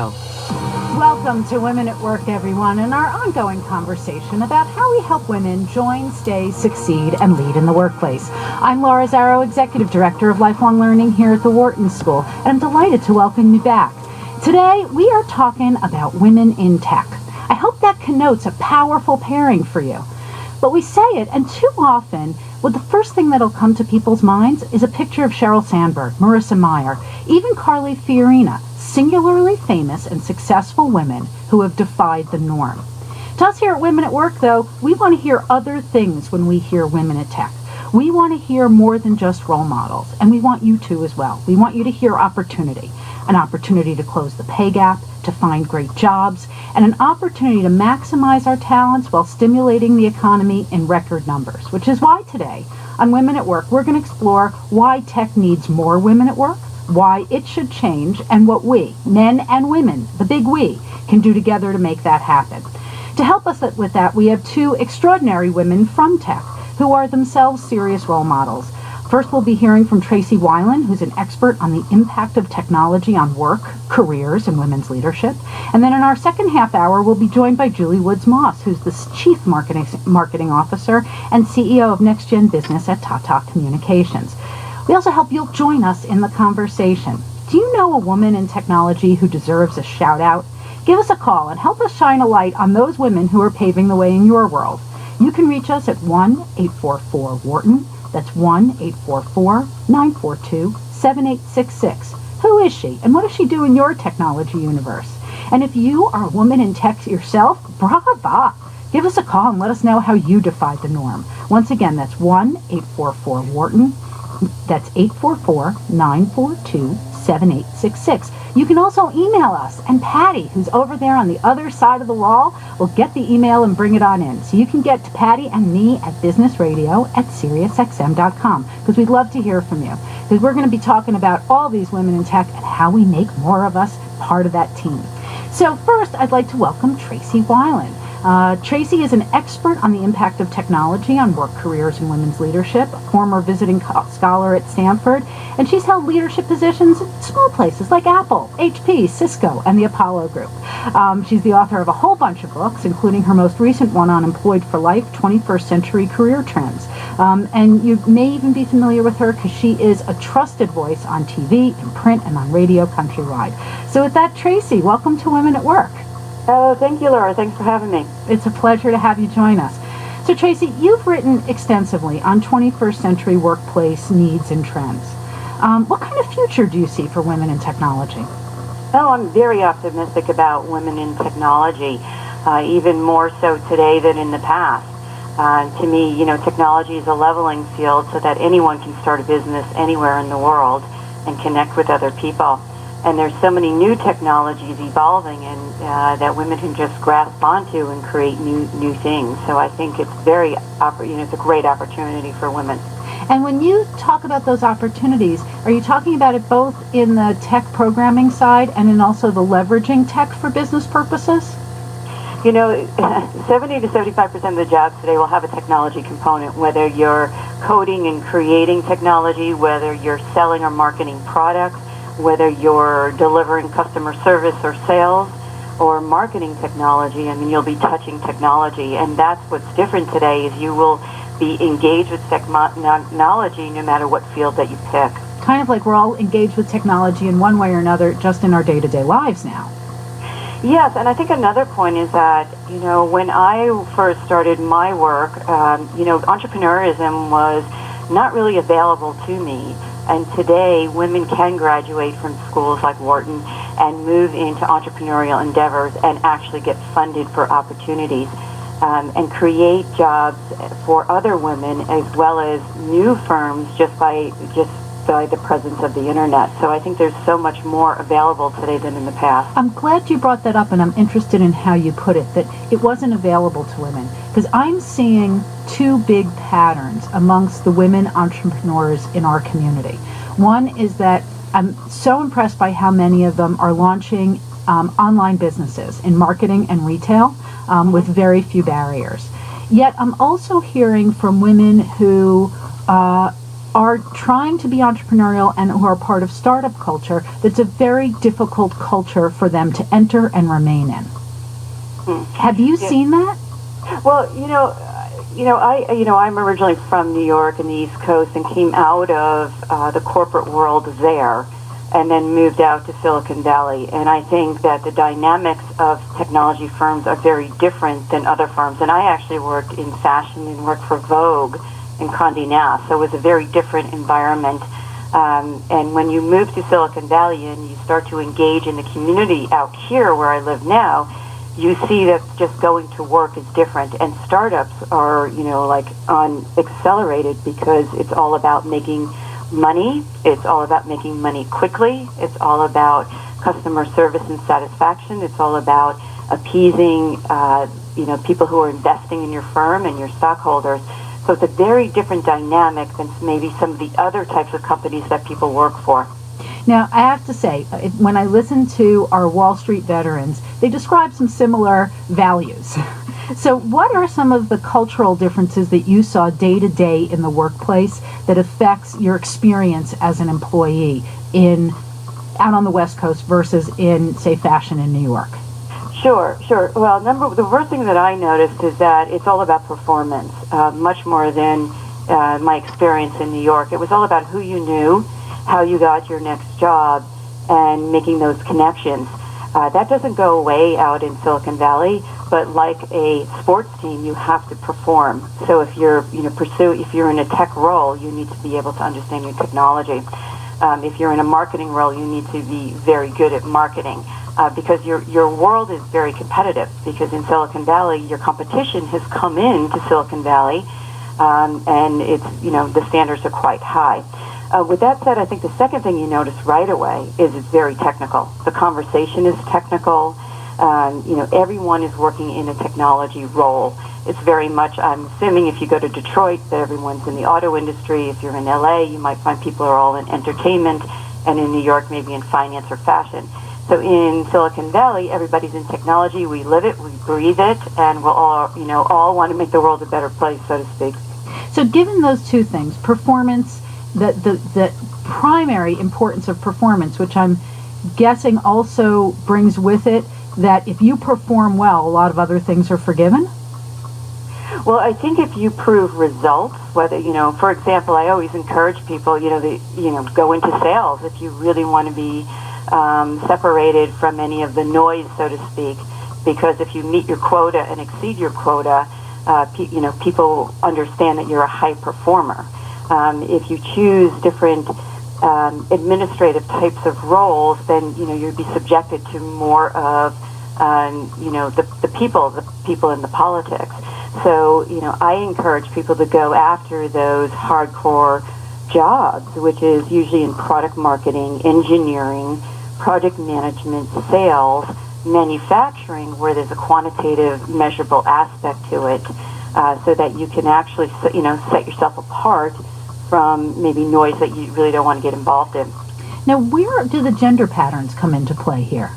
Welcome to Women at Work, everyone, and our ongoing conversation about how we help women join, stay, succeed, and lead in the workplace. I'm Laura Zarrow, Executive Director of Lifelong Learning here at the Wharton School, and I'm delighted to welcome you back. Today, we are talking about women in tech. I hope that connotes a powerful pairing for you. But we say it, and too often, the first thing that'll come to people's minds is a picture of Sheryl Sandberg, Marissa Mayer, even Carly Fiorina, singularly famous and successful women who have defied the norm. To us here at Women at Work, though, we want to hear other things when we hear women at tech. We want to hear more than just role models, and we want you to as well. We want you to hear opportunity, an opportunity to close the pay gap, to find great jobs, and an opportunity to maximize our talents while stimulating the economy in record numbers, which is why today on Women at Work, we're going to explore why tech needs more women at work, why it should change, and what we, men and women, the big we, can do together to make that happen. To help us with that, we have two extraordinary women from tech who are themselves serious role models. First, we'll be hearing from Tracy Wilen, who's an expert on the impact of technology on work, careers, and women's leadership. And then in our second half hour, we'll be joined by Julie Woods-Moss, who's the Chief Marketing Officer and CEO of Next Gen Business at Tata Communications. We also hope you'll join us in the conversation. Do you know a woman in technology who deserves a shout-out? Give us a call and help us shine a light on those women who are paving the way in your world. You can reach us at 1-844-WHARTON. That's 1-844-942-7866. Who is she, and what does she do in your technology universe? And if you are a woman in tech yourself, brava! Give us a call and let us know how you defied the norm. Once again, that's 1-844-WHARTON. That's 844-942-7866. You can also email us, and Patty, who's over there on the other side of the wall, will get the email and bring it on in. So you can get to Patty and me at businessradio@SiriusXM.com, because we'd love to hear from you. Because we're going to be talking about all these women in tech and how we make more of us part of that team. So first, I'd like to welcome Tracy Wilen. Tracy is an expert on the impact of technology on work, careers, and women's leadership, a former visiting scholar at Stanford, and she's held leadership positions at small places like Apple, HP, Cisco, and the Apollo Group. She's the author of a whole bunch of books, including her most recent one on Employed for Life, 21st Century Career Trends. And you may even be familiar with her because she is a trusted voice on TV, in print, and on radio countrywide. So with that, Tracy, welcome to Women at Work. Oh, thank you, Laura. Thanks for having me. It's a pleasure to have you join us. So, Tracy, you've written extensively on 21st century workplace needs and trends. What kind of future do you see for women in technology? Oh, I'm very optimistic about women in technology, even more so today than in the past. To me, technology is a leveling field so that anyone can start a business anywhere in the world and connect with other people. And there's so many new technologies evolving, and that women can just grasp onto and create new things. So I think it's it's a great opportunity for women. And when you talk about those opportunities, are you talking about it both in the tech programming side and in also the leveraging tech for business purposes? 70 to 75% of the jobs today will have a technology component, whether you're coding and creating technology, whether you're selling or marketing products, whether you're delivering customer service or sales or marketing technology. You'll be touching technology, and that's what's different today is you will be engaged with technology no matter what field that you pick. Kind of like we're all engaged with technology in one way or another just in our day-to-day lives now. Yes, and I think another point is that, when I first started my work, entrepreneurism was not really available to me. And today, women can graduate from schools like Wharton and move into entrepreneurial endeavors and actually get funded for opportunities and create jobs for other women as well as new firms just by the presence of the internet. So I think there's so much more available today than in the past. I'm glad you brought that up, and I'm interested in how you put it, that it wasn't available to women. Because I'm seeing two big patterns amongst the women entrepreneurs in our community. One is that I'm so impressed by how many of them are launching online businesses in marketing and retail with very few barriers. Yet I'm also hearing from women who are trying to be entrepreneurial and who are part of startup culture, that's a very difficult culture for them to enter and remain in. Have you seen that? Well, I'm originally from New York and the East Coast and came out of the corporate world there and then moved out to Silicon Valley. And I think that the dynamics of technology firms are very different than other firms. And I actually worked in fashion and worked for Vogue in Condé Nast, so it was a very different environment. And when you move to Silicon Valley and you start to engage in the community out here where I live now, you see that just going to work is different. And startups are, accelerated because it's all about making money. It's all about making money quickly. It's all about customer service and satisfaction. It's all about appeasing, people who are investing in your firm and your stockholders. So it's a very different dynamic than maybe some of the other types of companies that people work for. Now, I have to say, when I listen to our Wall Street veterans, they describe some similar values. So what are some of the cultural differences that you saw day to day in the workplace that affects your experience as an employee out on the West Coast versus in, say, fashion in New York? Sure. Well, the first thing that I noticed is that it's all about performance, much more than my experience in New York. It was all about who you knew, how you got your next job, and making those connections. That doesn't go away out in Silicon Valley, but like a sports team, you have to perform. So if you're in a tech role, you need to be able to understand your technology. If you're in a marketing role, you need to be very good at marketing. Because your world is very competitive, because in Silicon Valley, your competition has come into Silicon Valley, and it's, the standards are quite high. With that said, I think the second thing you notice right away is it's very technical. The conversation is technical. Everyone is working in a technology role. It's very much, I'm assuming if you go to Detroit, that everyone's in the auto industry. If you're in LA, you might find people are all in entertainment, and in New York, maybe in finance or fashion. So in Silicon Valley, everybody's in technology. We live it, we breathe it, and we'll all want to make the world a better place, so to speak. So given those two things, performance, the primary importance of performance, which I'm guessing also brings with it that if you perform well, a lot of other things are forgiven? Well, I think if you prove results, whether, for example, I always encourage people, go into sales if you really want to be separated from any of the noise, so to speak, because if you meet your quota and exceed your quota, people understand that you're a high performer. If you choose different administrative types of roles, then you'd be subjected to more of the people in the politics. So I encourage people to go after those hardcore jobs, which is usually in product marketing, engineering, project management, sales, manufacturing, where there's a quantitative, measurable aspect to it, so that you can actually, set yourself apart from maybe noise that you really don't want to get involved in. Now, where do the gender patterns come into play here?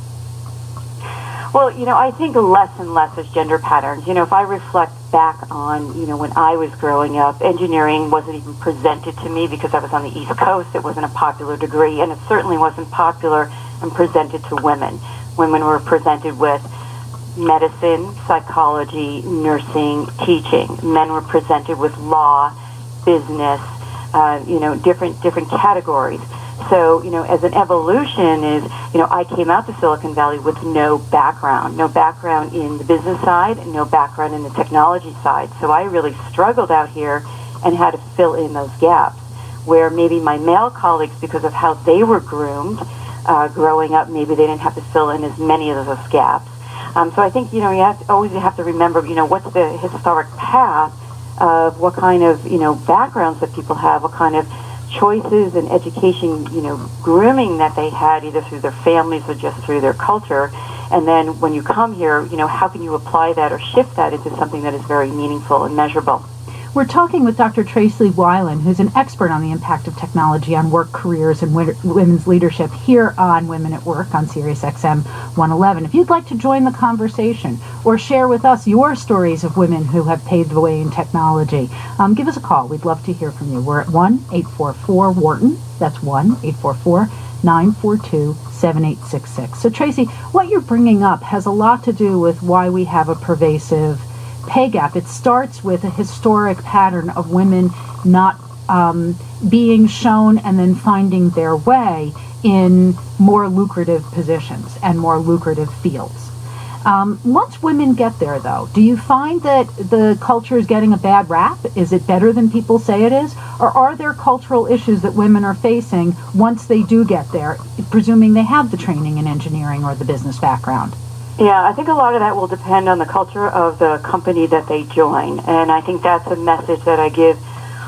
Well, I think less and less is gender patterns. If I reflect back on, when I was growing up, engineering wasn't even presented to me because I was on the East Coast. It wasn't a popular degree, and it certainly wasn't popular and presented to women. Women were presented with medicine, psychology, nursing, teaching. Men were presented with law, business, different categories. So, as an evolution is, I came out to Silicon Valley with no background in the business side, and no background in the technology side. So I really struggled out here and had to fill in those gaps, where maybe my male colleagues, because of how they were groomed growing up, maybe they didn't have to fill in as many of those gaps. So I think, you always have to remember, what's the historic path of what kind of, backgrounds that people have, what kind of choices and education, grooming that they had either through their families or just through their culture. And then when you come here, how can you apply that or shift that into something that is very meaningful and measurable? We're talking with Dr. Tracy Wilen, who's an expert on the impact of technology on work, careers, and women's leadership here on Women at Work on Sirius XM 111. If you'd like to join the conversation or share with us your stories of women who have paved the way in technology, give us a call. We'd love to hear from you. We're at 1-844-WHARTON. That's 1-844-942-7866. So, Tracy, what you're bringing up has a lot to do with why we have a pervasive pay gap. It starts with a historic pattern of women not being shown and then finding their way in more lucrative positions and more lucrative fields. Once women get there, though, do you find that the culture is getting a bad rap? Is it better than people say it is? Or are there cultural issues that women are facing once they do get there, presuming they have the training in engineering or the business background? Yeah, I think a lot of that will depend on the culture of the company that they join. And I think that's a message that I give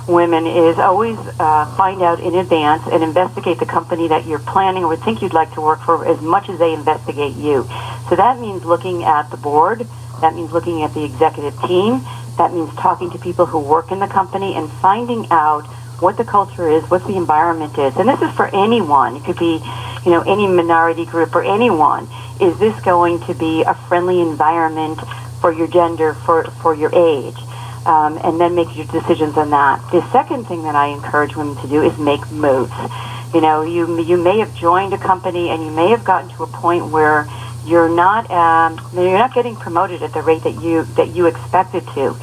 women is always find out in advance and investigate the company that you're planning or would think you'd like to work for as much as they investigate you. So that means looking at the board, that means looking at the executive team, that means talking to people who work in the company and finding out what the culture is, what the environment is. And this is for anyone. It could be, any minority group or anyone. Is this going to be a friendly environment for your gender, for your age? And then make your decisions on that. The second thing that I encourage women to do is make moves. You may have joined a company and you may have gotten to a point where you're not getting promoted at the rate that you expected to.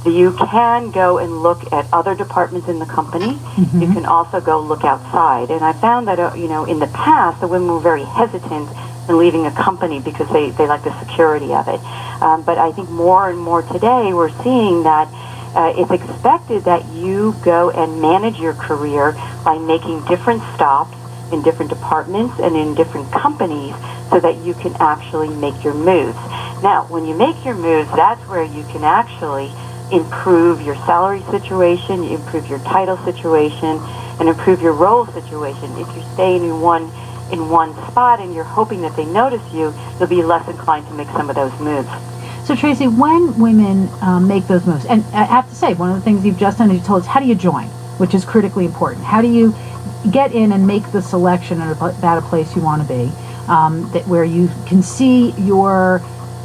You can go and look at other departments in the company. Mm-hmm. You can also go look outside. And I found that in the past the women were very hesitant in leaving a company because they like the security of it. But I think more and more today we're seeing that it's expected that you go and manage your career by making different stops in different departments and in different companies so that you can actually make your moves. Now, when you make your moves, that's where you can actually improve your salary situation, improve your title situation, and improve your role situation. If you're staying in one spot and you're hoping that they notice you, you'll be less inclined to make some of those moves. So, Tracy, when women make those moves, and I have to say, one of the things you've just done is you told us how do you join, which is critically important. How do you get in and make the selection about a place you want to be, where you can see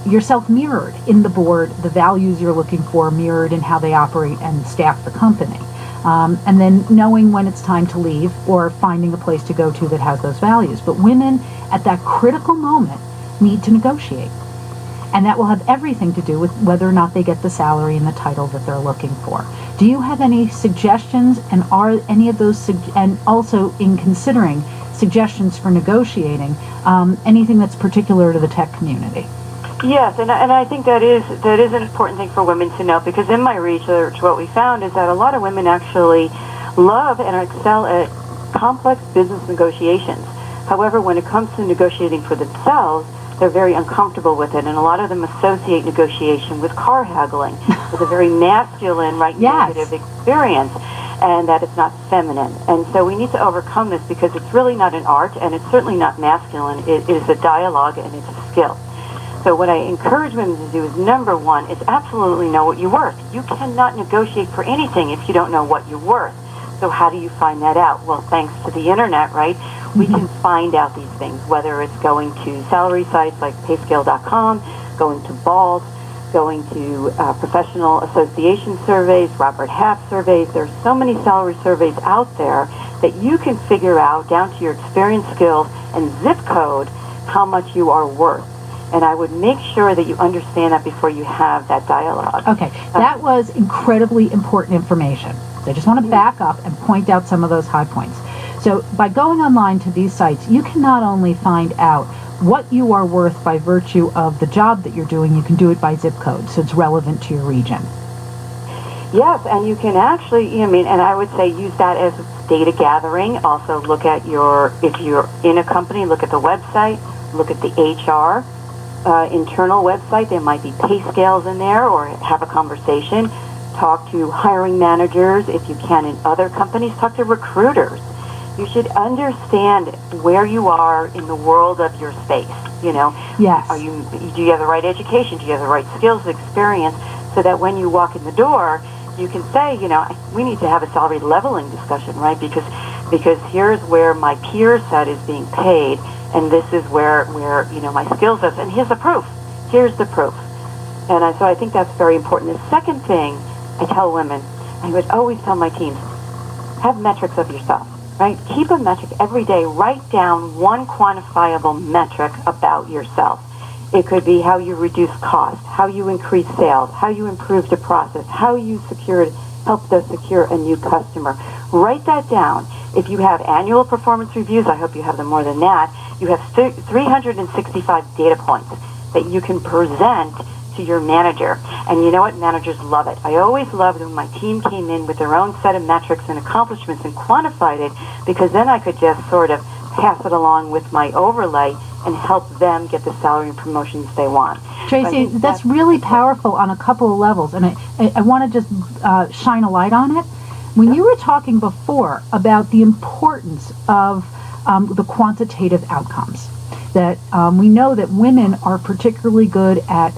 yourself mirrored in the board, the values you're looking for mirrored in how they operate and staff the company. And then knowing when it's time to leave or finding a place to go to that has those values. But women at that critical moment need to negotiate. And that will have everything to do with whether or not they get the salary and the title that they're looking for. Do you have any suggestions, and are any of those, and also in considering suggestions for negotiating, anything that's particular to the tech community? Yes, and I think that is an important thing for women to know, because in my research what we found is that a lot of women actually love and excel at complex business negotiations. However, when it comes to negotiating for themselves, they're very uncomfortable with it, and a lot of them associate negotiation with car haggling, with a very masculine, negative experience, and that it's not feminine. And so we need to overcome this, because it's really not an art, and it's certainly not masculine. It is a dialogue, and it's a skill. So what I encourage women to do is, number one, is absolutely know what you're worth. You cannot negotiate for anything if you don't know what you're worth. So how do you find that out? Well, thanks to the internet, right? We can find out these things, whether it's going to salary sites like payscale.com, going to Bald, going to professional association surveys, Robert Half surveys. There's so many salary surveys out there that you can figure out, down to your experience, skills, and zip code, how much you are worth. And I would make sure that you understand that before you have that dialogue. Okay, that was incredibly important information. So I just want to back up and point out some of those high points. So by going online to these sites, you can not only find out what you are worth by virtue of the job that you're doing, you can do it by zip code, so it's relevant to your region. Yes, and you can actually, and I would say use that as data gathering. Also look at if you're in a company, look at the website, look at the HR internal website. There might be pay scales in there, or have a conversation. Talk to hiring managers if you can in other companies. Talk to recruiters. You should understand where you are in the world of your space. Yes. Do you have the right education? Do you have the right skills, experience, so that when you walk in the door, you can say, we need to have a salary leveling discussion, right? Because here's where my peer set is being paid, and this is where my skills is, and here's the proof. Here's the proof. And so I think that's very important. The second thing I tell women, I would always tell my teams, have metrics of yourself, right? Keep a metric every day. Write down one quantifiable metric about yourself. It could be how you reduce cost, how you increase sales, how you improved a process, how you helped us secure a new customer. Write that down. If you have annual performance reviews, I hope you have them more than that, you have 365 data points that you can present to your manager. And you know what? Managers love it. I always loved when my team came in with their own set of metrics and accomplishments and quantified it, because then I could just sort of pass it along with my overlay and help them get the salary and promotions they want. Tracy, that's really powerful on a couple of levels, and I want to just shine a light on it. When you were talking before about the importance of the quantitative outcomes, that we know that women are particularly good at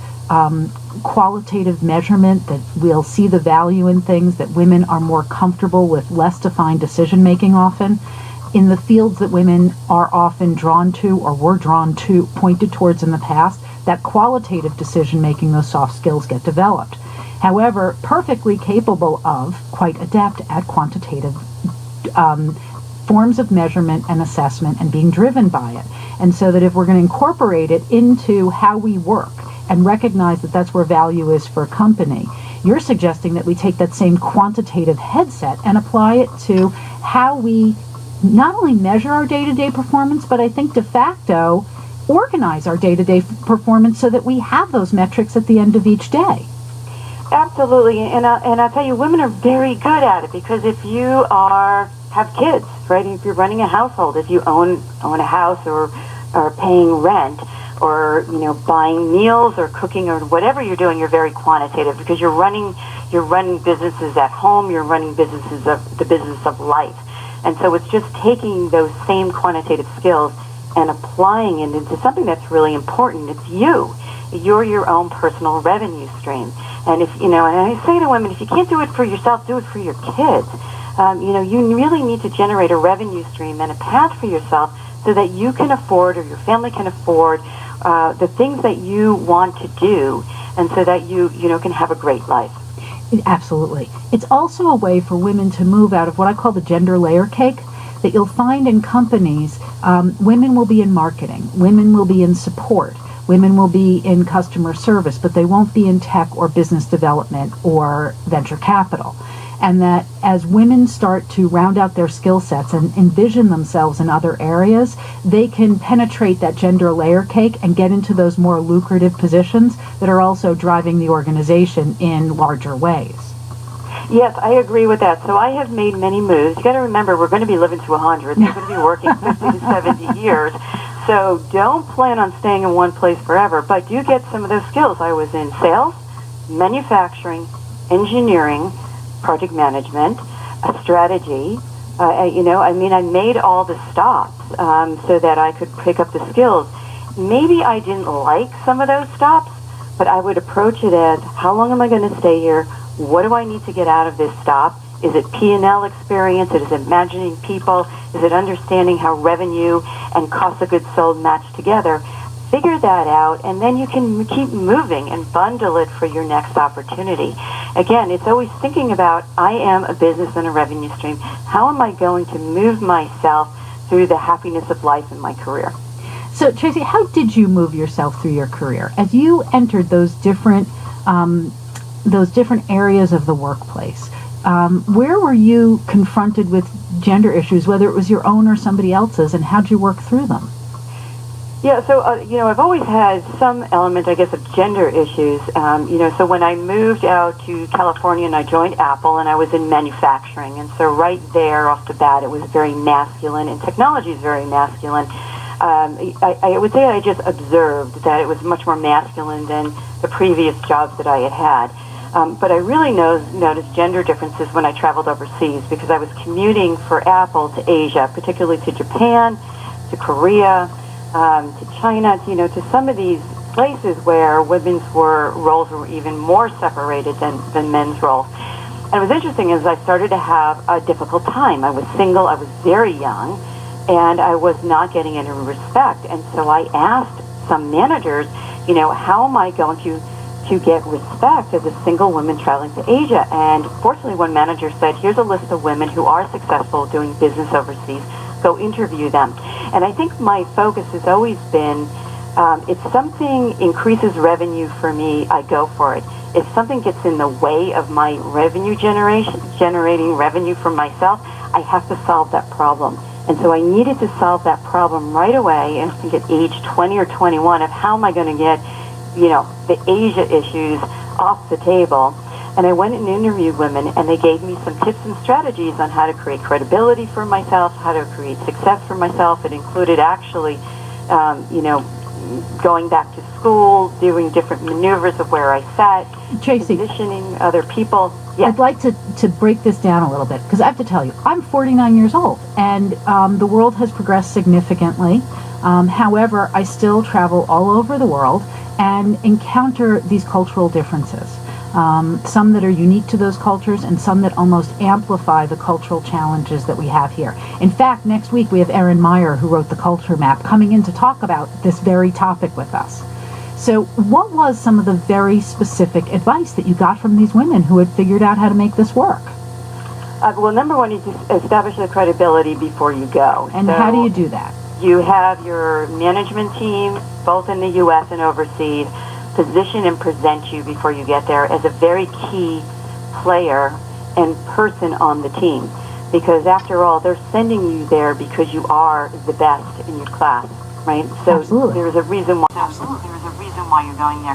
qualitative measurement, that we'll see the value in things, that women are more comfortable with less defined decision making often. In the fields that women are often drawn to or were drawn to, pointed towards in the past, that qualitative decision making, those soft skills get developed. However, perfectly capable of, quite adept at quantitative forms of measurement and assessment and being driven by it. And so that if we're going to incorporate it into how we work and recognize that that's where value is for a company, you're suggesting that we take that same quantitative headset and apply it to how we not only measure our day-to-day performance, but I think de facto organize our day-to-day performance so that we have those metrics at the end of each day. Absolutely, and I'll tell you, women are very good at it, because if you have kids, right? If you're running a household, if you own a house or paying rent, or buying meals or cooking or whatever you're doing, you're very quantitative, because you're running businesses at home, you're running the business of life. And so it's just taking those same quantitative skills and applying it into something that's really important. It's you. You're your own personal revenue stream. And and I say to women, if you can't do it for yourself, do it for your kids. You really need to generate a revenue stream and a path for yourself so that you can afford, or your family can afford, the things that you want to do, and so that you can have a great life. Absolutely. It's also a way for women to move out of what I call the gender layer cake that you'll find in companies. Women will be in marketing, women will be in support, women will be in customer service, but they won't be in tech or business development or venture capital. And that as women start to round out their skill sets and envision themselves in other areas, they can penetrate that gender layer cake and get into those more lucrative positions that are also driving the organization in larger ways. Yes, I agree with that. So I have made many moves. You got to remember, we're going to be living to 100. We're going to be working 50 to 70 years. So don't plan on staying in one place forever, but do get some of those skills. I was in sales, manufacturing, engineering, project management, a strategy. I made all the stops so that I could pick up the skills. Maybe I didn't like some of those stops, but I would approach it as, how long am I going to stay here? What do I need to get out of this stop? Is it P&L experience? Is it imagining people? Is it understanding how revenue and cost of goods sold match together? Figure that out, and then you can keep moving and bundle it for your next opportunity. Again, it's always thinking about, I am a business and a revenue stream. How am I going to move myself through the happiness of life in my career? So, Tracy, how did you move yourself through your career? As you entered those different areas of the workplace, where were you confronted with gender issues, whether it was your own or somebody else's, and how did you work through them? Yeah, so, I've always had some element, I guess, of gender issues. So when I moved out to California and I joined Apple, and I was in manufacturing, and so right there off the bat it was very masculine, and technology is very masculine. I would say I just observed that it was much more masculine than the previous jobs that I had had. But I really noticed gender differences when I traveled overseas, because I was commuting for Apple to Asia, particularly to Japan, to Korea, to China, to some of these places where women's roles were even more separated than men's roles. And it was interesting as I started to have a difficult time. I was single, I was very young, and I was not getting any respect. And so I asked some managers, how am I going to get respect as a single woman traveling to Asia? And fortunately, one manager said, here's a list of women who are successful doing business overseas. Go interview them. And I think my focus has always been, if something increases revenue for me, I go for it. If something gets in the way of my revenue generating revenue for myself, I have to solve that problem. And so I needed to solve that problem right away, and I think at age 20 or 21, of how am I going to get, the Asia issues off the table. And I went and interviewed women, and they gave me some tips and strategies on how to create credibility for myself, how to create success for myself. It included actually, going back to school, doing different maneuvers of where I sat, Tracy, positioning other people. Yes. I'd like to break this down a little bit, because I have to tell you, I'm 49 years old, and the world has progressed significantly. However, I still travel all over the world and encounter these cultural differences. Some that are unique to those cultures and some that almost amplify the cultural challenges that we have here. In fact, next week we have Erin Meyer, who wrote the Culture Map, coming in to talk about this very topic with us. So what was some of the very specific advice that you got from these women who had figured out how to make this work? Well, number one is to establish the credibility before you go. And how do you do that? You have your management team, both in the U.S. and overseas, position and present you before you get there as a very key player and person on the team. Because after all, they're sending you there because you are the best in your class, right? So Absolutely. There's a reason why you're going there.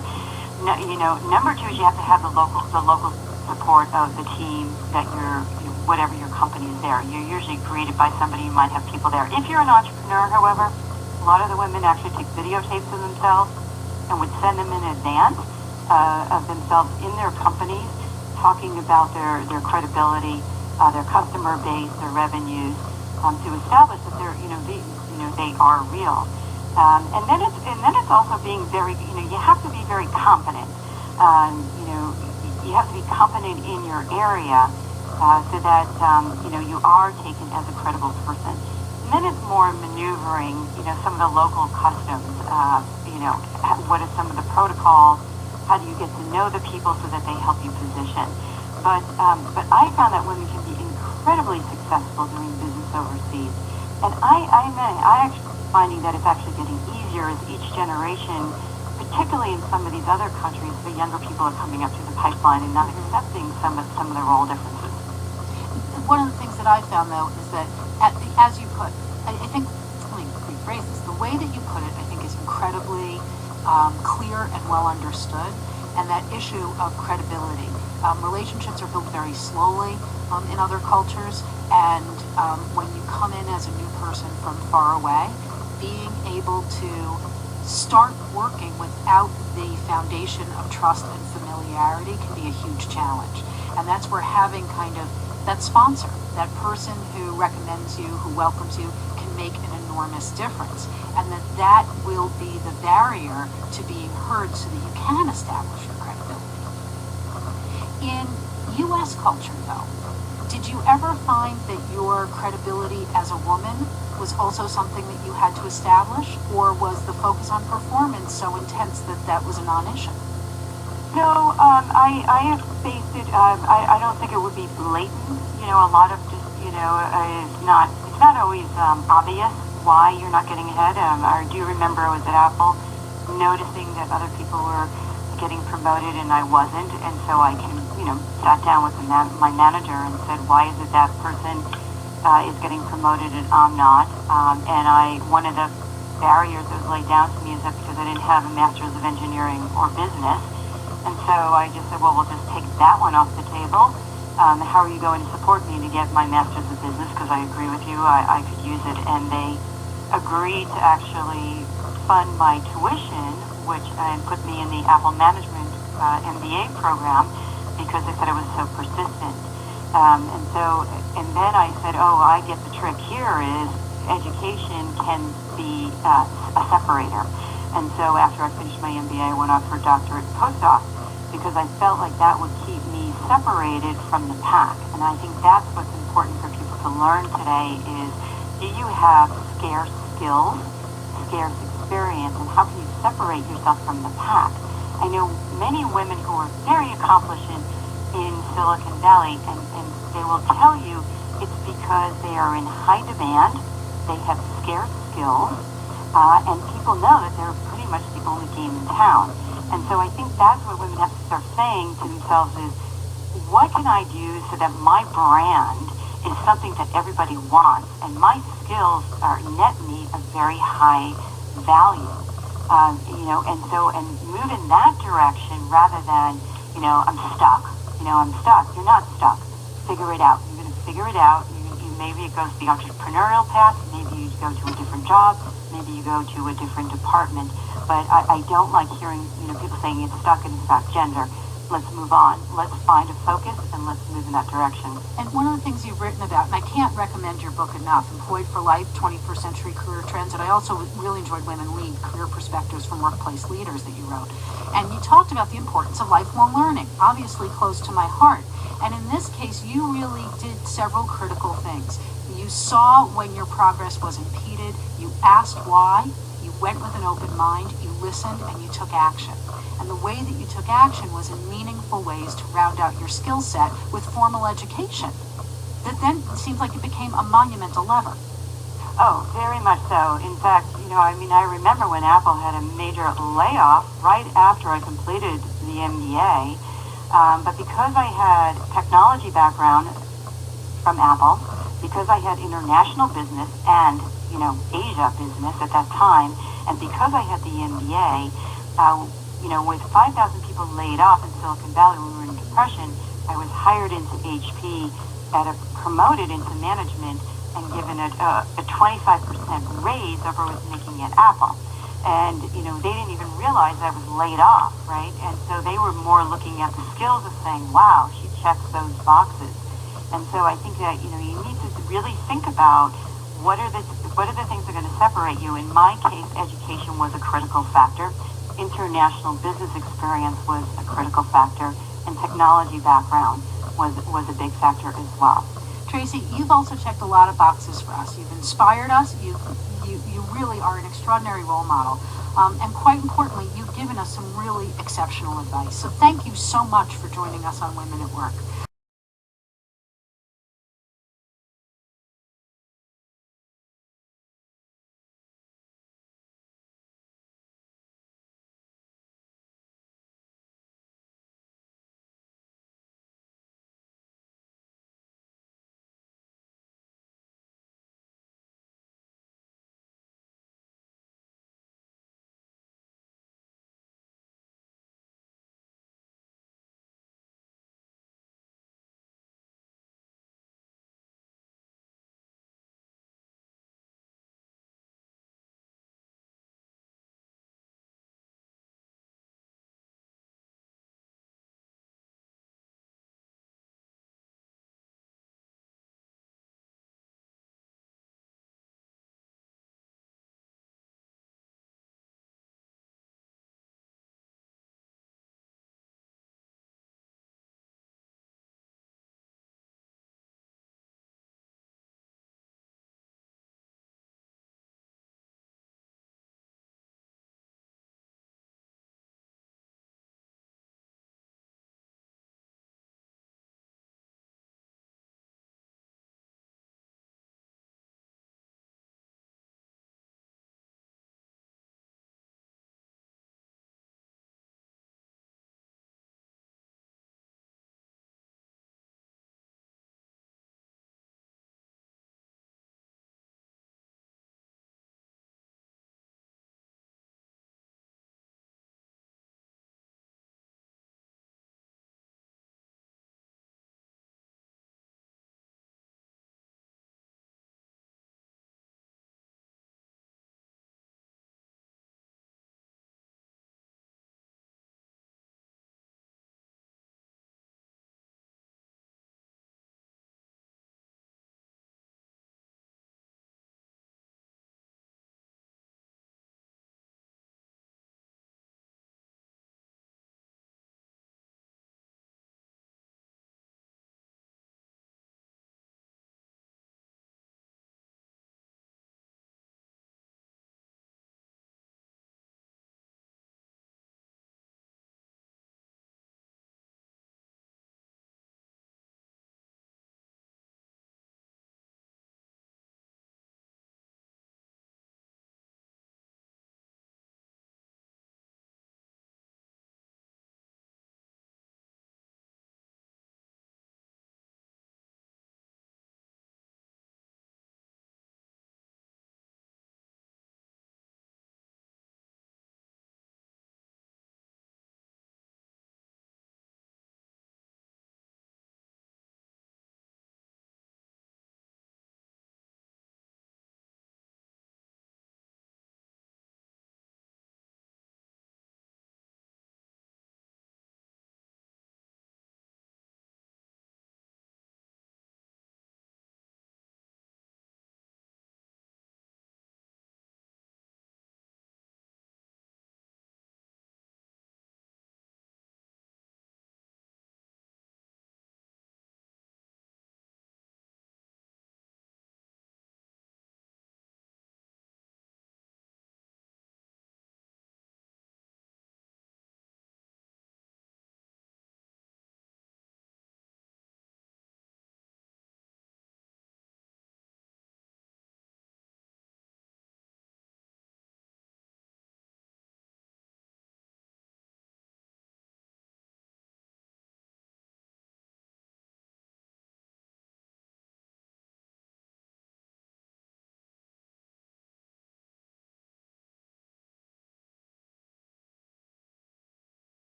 No, number two is you have to have the local support of the team that whatever your company is there. You're usually greeted by somebody, you might have people there. If you're an entrepreneur, however, a lot of the women actually take videotapes of themselves and would send them in advance of themselves in their companies, talking about their credibility, their customer base, their revenues, to establish that they are real. And then it's also being very, you have to be very confident. You have to be confident in your area so that you are taken as a credible person. And then it's more maneuvering, some of the local customs. What are some of the protocols? How do you get to know the people so that they help you position? But I found that women can be incredibly successful doing business overseas. And I'm actually finding that it's actually getting easier as each generation, particularly in some of these other countries, the younger people are coming up through the pipeline and not accepting some of the role differences. One of the things that I found, though, is that, as you put, I think, let me rephrase this, the way that you put it, I think, is incredibly clear and well understood, and that issue of credibility. Relationships are built very slowly in other cultures, and when you come in as a new person from far away, being able to start working without the foundation of trust and familiarity can be a huge challenge. And that's where having kind of that sponsor, that person who recommends you, who welcomes you, can make an enormous difference. And that will be the barrier to being heard so that you can establish your credibility. In U.S. culture, though, did you ever find that your credibility as a woman was also something that you had to establish, or was the focus on performance so intense that was a non-issue? No, I have faced it. I don't think it would be blatant. A lot of just, it's not always obvious why you're not getting ahead. I do remember I was at Apple noticing that other people were getting promoted and I wasn't, and so I sat down with my manager and said, why is it that person is getting promoted and I'm not? And one of the barriers that was laid down to me is that because I didn't have a master's of engineering or business. And so I just said, well, we'll just take that one off the table. How are you going to support me to get my master's of business? Because I agree with you, I could use it. And they agreed to actually fund my tuition, and put me in the Apple Management MBA program because they said I was so persistent. And then I said, I get the trick here is education can be a separator. And so after I finished my MBA, I went off for a doctorate postdoc because I felt like that would keep me separated from the pack. And I think that's what's important for people to learn today is, do you have scarce skills, scarce experience, and how can you separate yourself from the pack? I know many women who are very accomplished in Silicon Valley, and they will tell you it's because they are in high demand, they have scarce skills, and people know that they're pretty much the only game in town. And so I think that's what women have to start saying to themselves is, what can I do so that my brand is something that everybody wants, and my skills are net me a very high value, and move in that direction rather than, I'm stuck. I'm stuck. You're not stuck. Figure it out. You're going to figure it out. Maybe it goes the entrepreneurial path. Maybe you go to a different job. Maybe you go to a different department. But I don't like hearing, people saying it's stuck and it's about gender. Let's move on. Let's find a focus and let's move in that direction. And one of the things you've written about, and I can't recommend your book enough, Employed for Life, 21st Century Career Trends, and I also really enjoyed Women Lead, Career Perspectives from Workplace Leaders that you wrote. And you talked about the importance of lifelong learning, obviously close to my heart. And in this case, you really did several critical things. You saw when your progress was impeded, you asked why, you went with an open mind, you listened, and you took action. And the way that you took action was in meaningful ways to round out your skill set with formal education. That then seems like it became a monumental lever. Oh, very much so. In fact, I remember when Apple had a major layoff right after I completed the MBA. But because I had technology background from Apple, because I had international business and, Asia business at that time, and because I had the MBA, with 5,000 people laid off in Silicon Valley when we were in depression, I was hired into HP, promoted into management, and given a 25% raise over what I was making at Apple. And, they didn't even realize I was laid off, right? And so they were more looking at the skills of saying, wow, she checks those boxes. And so I think that, you need to really think about what are the things that are going to separate you. In my case, education was a critical factor. International business experience was a critical factor. And technology background was a big factor as well. Tracy, you've also checked a lot of boxes for us. You've inspired us. You really are an extraordinary role model. And quite importantly, you've given us some really exceptional advice. So thank you so much for joining us on Women at Work.